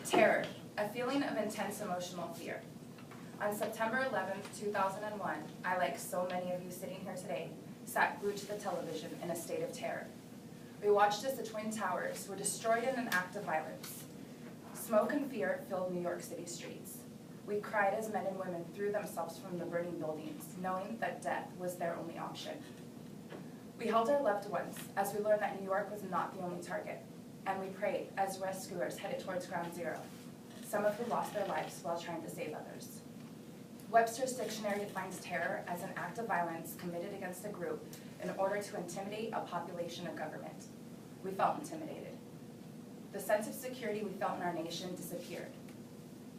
Terror, a feeling of intense emotional fear. On September 11, 2001, I, like so many of you sitting here today, sat glued to the television in a state of terror. We watched as the Twin Towers were destroyed in an act of violence. Smoke and fear filled New York City streets. We cried as men and women threw themselves from the burning buildings, knowing that death was their only option. We held our loved ones as we learned that New York was not the only target, and we prayed as rescuers headed towards Ground Zero, some of whom lost their lives while trying to save others. Webster's dictionary defines terror as an act of violence committed against a group in order to intimidate a population or government. We felt intimidated. The sense of security we felt in our nation disappeared.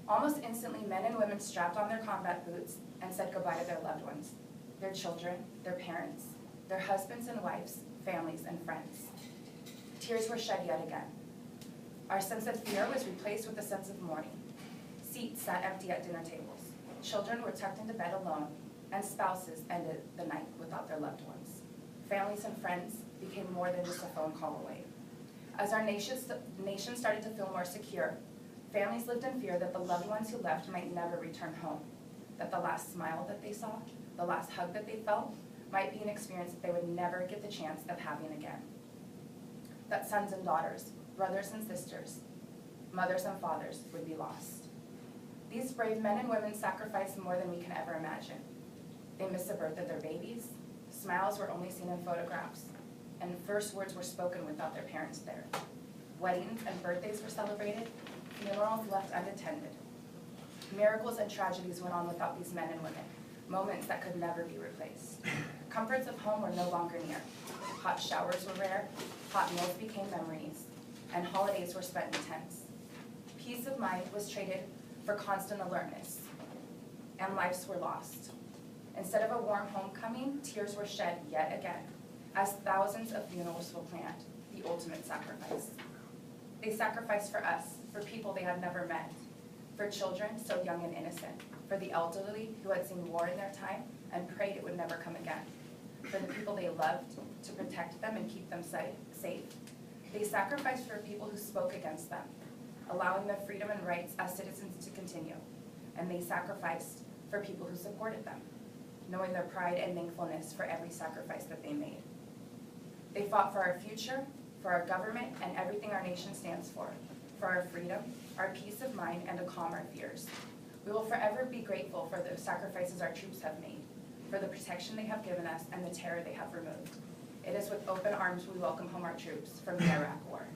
Almost instantly, men and women strapped on their combat boots and said goodbye to their loved ones, their children, their parents, their husbands and wives, families and friends. Tears were shed yet again. Our sense of fear was replaced with a sense of mourning. Seats sat empty at dinner tables. Children were tucked into bed alone, and spouses ended the night without their loved ones. Families and friends became more than just a phone call away. As our nation started to feel more secure, families lived in fear that the loved ones who left might never return home, that the last smile that they saw, the last hug that they felt, might be an experience that they would never get the chance of having again. That sons and daughters, brothers and sisters, mothers and fathers would be lost. These brave men and women sacrificed more than we can ever imagine. They missed the birth of their babies, smiles were only seen in photographs, and first words were spoken without their parents there. Weddings and birthdays were celebrated, funerals left unattended. Miracles and tragedies went on without these men and women, moments that could never be replaced. Comforts of home were no longer near. Hot showers were rare, hot meals became memories, and holidays were spent in tents. Peace of mind was traded for constant alertness, and lives were lost. Instead of a warm homecoming, tears were shed yet again, as thousands of funerals were planned, the ultimate sacrifice. They sacrificed for us, for people they had never met, for children so young and innocent, for the elderly who had seen war in their time and prayed it would never come again, for the people they loved, to protect them and keep them safe. They sacrificed for people who spoke against them, allowing their freedom and rights as citizens to continue. And they sacrificed for people who supported them, knowing their pride and thankfulness for every sacrifice that they made. They fought for our future, for our government, and everything our nation stands for our freedom, our peace of mind, and to calm our fears. We will forever be grateful for the sacrifices our troops have made, for the protection they have given us, and the terror they have removed. It is with open arms we welcome home our troops from the Iraq War.